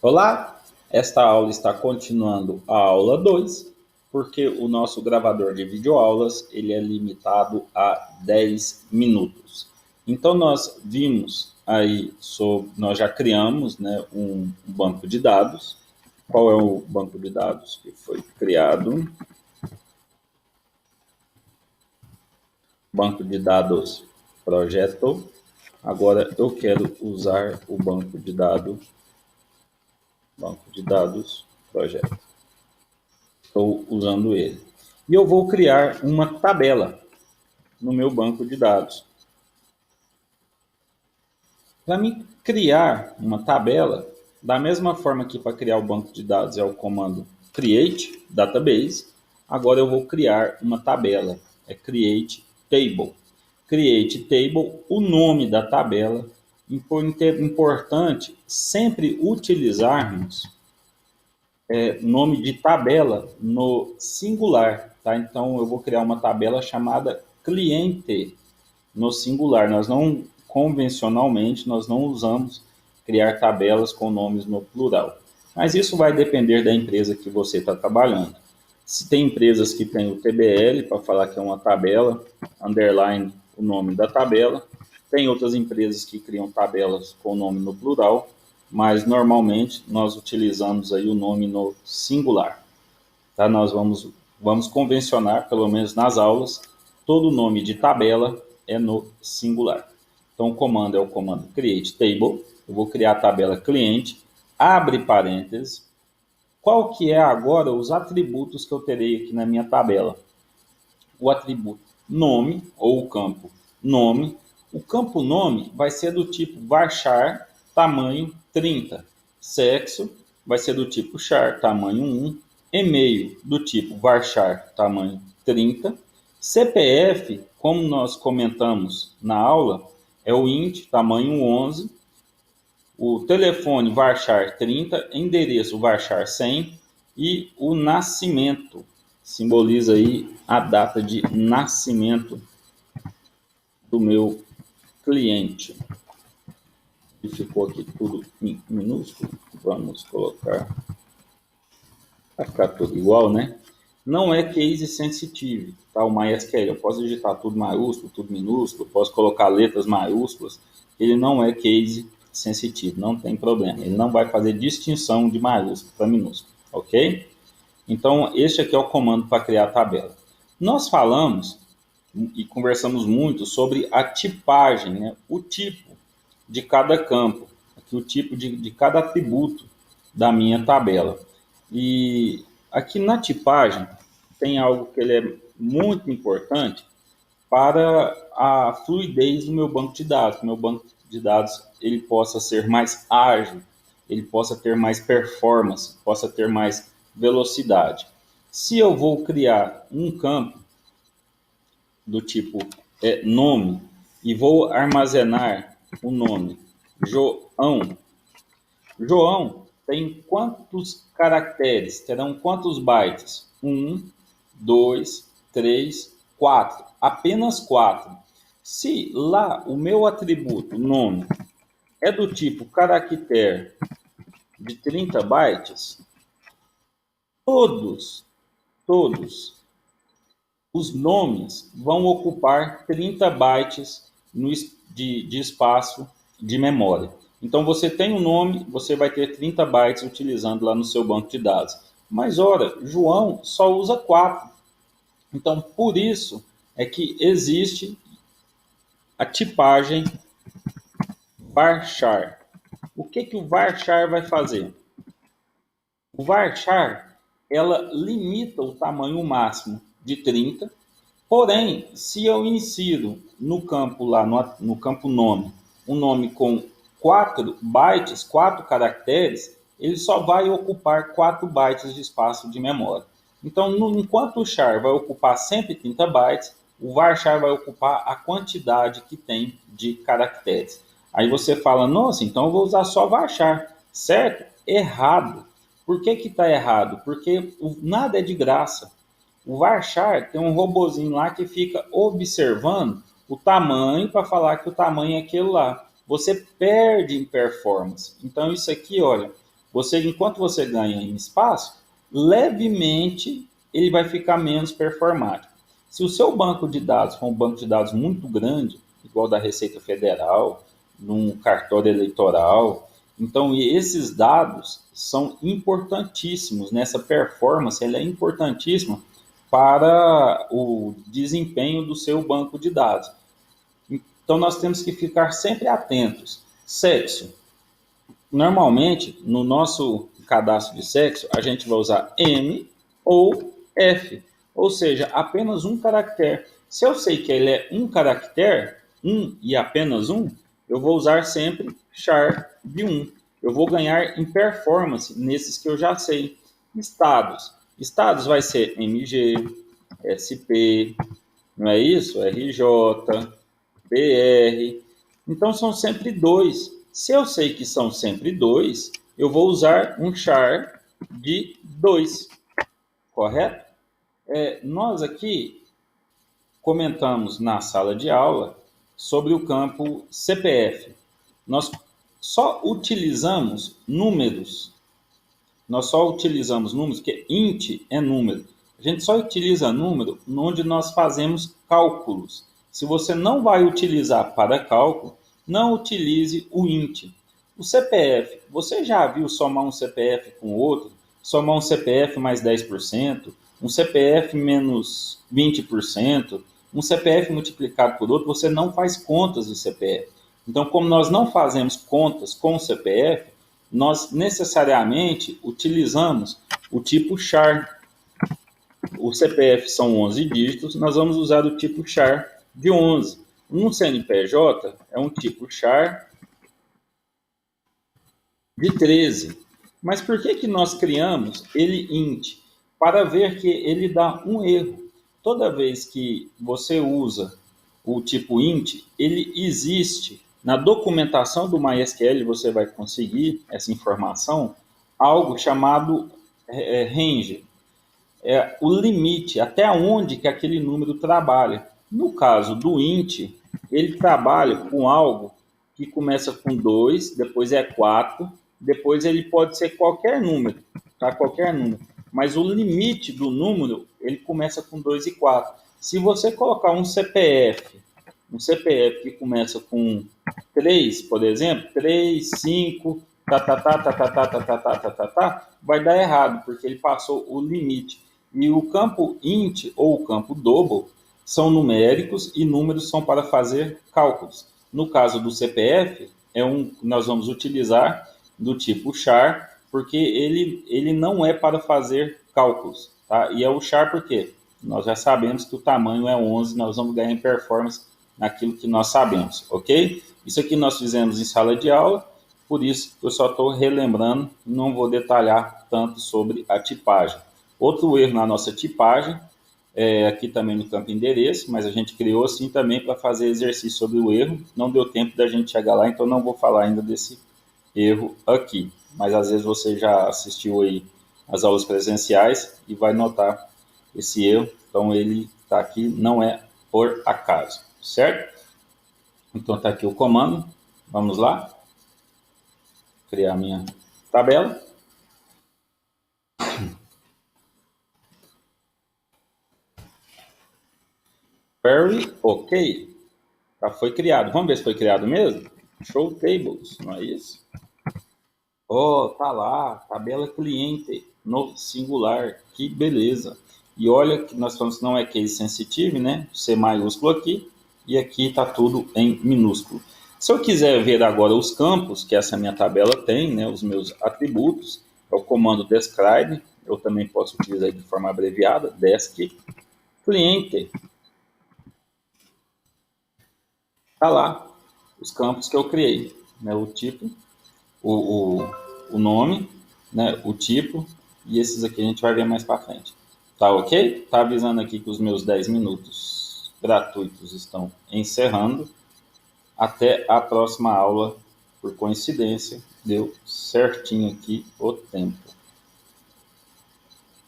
Olá, esta aula está continuando a aula 2, porque o nosso gravador de videoaulas ele é limitado a 10 minutos. Então nós vimos aí, nós já criamos, né, um banco de dados. Qual é o banco de dados que foi criado? Banco de dados projeto. Agora eu quero usar o banco de dados projeto. Estou usando ele. E eu vou criar uma tabela no meu banco de dados. Para mim criar uma tabela, da mesma forma que para criar o banco de dados é o comando create database, agora eu vou criar uma tabela, é create table. Create table, o nome da tabela. Importante sempre utilizarmos nome de tabela no singular, tá? Então eu vou criar uma tabela chamada cliente no singular. Convencionalmente, nós não usamos criar tabelas com nomes no plural. Mas isso vai depender da empresa que você está trabalhando. Se tem empresas que têm o TBL para falar que é uma tabela, underline o nome da tabela. Tem outras empresas que criam tabelas com nome no plural, mas normalmente nós utilizamos aí o nome no singular. Tá? Nós vamos convencionar, pelo menos nas aulas, todo nome de tabela é no singular. Então o comando é o comando create table. Eu vou criar a tabela cliente, abre parênteses. Qual que é agora os atributos que eu terei aqui na minha tabela? O atributo nome, ou o campo nome. O campo nome vai ser do tipo varchar, tamanho 30. Sexo vai ser do tipo char, tamanho 1. E-mail do tipo varchar, tamanho 30. CPF, como nós comentamos na aula, é o int, tamanho 11. O telefone varchar 30, endereço varchar 100 e o nascimento simboliza aí a data de nascimento do meu cliente. E ficou aqui tudo em minúsculo. Vamos colocar para ficar tudo igual, né? Não é case sensitive, tá? O MySQL, eu posso digitar tudo maiúsculo, tudo minúsculo, posso colocar letras maiúsculas. Ele não é case sensitivo, não tem problema. Ele não vai fazer distinção de maiúsculo para minúsculo, ok? Então, este aqui é o comando para criar a tabela. Nós falamos e conversamos muito sobre a tipagem, né? O tipo de cada campo, aqui o tipo de cada atributo da minha tabela. E aqui na tipagem tem algo que ele é muito importante para a fluidez do meu banco de dados. O meu banco de dados ele possa ser mais ágil, ele possa ter mais performance, possa ter mais velocidade. Se eu vou criar um campo do tipo nome e vou armazenar o nome João. João tem quantos caracteres? Terão quantos bytes? 1, 2, 3, 4. Apenas 4. Se lá o meu atributo nome é do tipo caractere de 30 bytes, todos os nomes vão ocupar 30 bytes de espaço de memória. Então, você tem um nome, você vai ter 30 bytes utilizando lá no seu banco de dados. Mas, ora, João só usa 4. Então, por isso é que existe a tipagem varchar. O que o varchar vai fazer? O varchar, ela limita o tamanho máximo de 30. Porém, se eu insiro no campo lá, no campo nome, um nome com 4 bytes, 4 caracteres, ele só vai ocupar 4 bytes de espaço de memória. Então, enquanto o char vai ocupar 130 bytes, o varchar vai ocupar a quantidade que tem de caracteres. Aí você fala, nossa, então eu vou usar só varchar, certo? Errado. Por que está errado? Porque nada é de graça. O varchar tem um robozinho lá que fica observando o tamanho para falar que o tamanho é aquele lá. Você perde em performance. Então isso aqui, olha, enquanto você ganha em espaço, levemente ele vai ficar menos performático. Se o seu banco de dados for um banco de dados muito grande, igual da Receita Federal, num cartório eleitoral, então esses dados são importantíssimos nessa performance, ela é importantíssima para o desempenho do seu banco de dados. Então nós temos que ficar sempre atentos. Sexo. Normalmente, no nosso cadastro de sexo, a gente vai usar M ou F, ou seja, apenas um caractere. Se eu sei que ele é um caractere, um e apenas um, eu vou usar sempre char de 1. Eu vou ganhar em performance nesses que eu já sei. Estados. Estados vai ser MG, SP, não é isso? RJ, BR. Então são sempre 2. Se eu sei que são sempre 2, eu vou usar um char de 2, correto? Nós aqui comentamos na sala de aula sobre o campo CPF. Nós só utilizamos números. Porque int é número. A gente só utiliza número onde nós fazemos cálculos. Se você não vai utilizar para cálculo, não utilize o int. O CPF, você já viu somar um CPF com outro? Somar um CPF mais 10%, um CPF menos 20%, um CPF multiplicado por outro, você não faz contas do CPF. Então, como nós não fazemos contas com o CPF, nós necessariamente utilizamos o tipo char. O CPF são 11 dígitos, nós vamos usar o tipo char de 11. Um CNPJ é um tipo char de 13. Mas por que nós criamos ele int? Para ver que ele dá um erro. Toda vez que você usa o tipo int, ele existe. Na documentação do MySQL você vai conseguir essa informação, algo chamado range. É o limite, até onde que aquele número trabalha. No caso do int, ele trabalha com algo que começa com 2, depois é 4, depois ele pode ser qualquer número, tá? Qualquer número. Mas o limite do número, ele começa com 2 e 4. Se você colocar um CPF que começa com 3, por exemplo, 3, 5, vai dar errado, porque ele passou o limite. E o campo int ou o campo double são numéricos e números são para fazer cálculos. No caso do CPF, nós vamos utilizar do tipo char, porque ele não é para fazer cálculos. Tá? E é o char porque nós já sabemos que o tamanho é 11, nós vamos ganhar em performance naquilo que nós sabemos, ok? Isso aqui nós fizemos em sala de aula, por isso eu só estou relembrando, não vou detalhar tanto sobre a tipagem. Outro erro na nossa tipagem, aqui também no campo endereço, mas a gente criou assim também para fazer exercício sobre o erro, não deu tempo da gente chegar lá, então não vou falar ainda desse erro aqui. Mas às vezes você já assistiu aí as aulas presenciais e vai notar esse erro, então ele está aqui, não é por acaso, certo? Então está aqui o comando, vamos lá, criar minha tabela. Query, ok. Já foi criado. Vamos ver se foi criado mesmo? Show tables, não é isso? Tá lá, tabela cliente no singular, que beleza. E olha que nós falamos que não é case sensitive, né? C maiúsculo aqui, e aqui está tudo em minúsculo. Se eu quiser ver agora os campos que essa minha tabela tem, né? Os meus atributos, é o comando describe, eu também posso utilizar de forma abreviada, desc, cliente. Está lá os campos que eu criei, né? O tipo, o nome, né? O tipo, e esses aqui a gente vai ver mais para frente. Tá ok? Tá avisando aqui que os meus 10 minutos gratuitos estão encerrando. Até a próxima aula. Por coincidência, deu certinho aqui o tempo.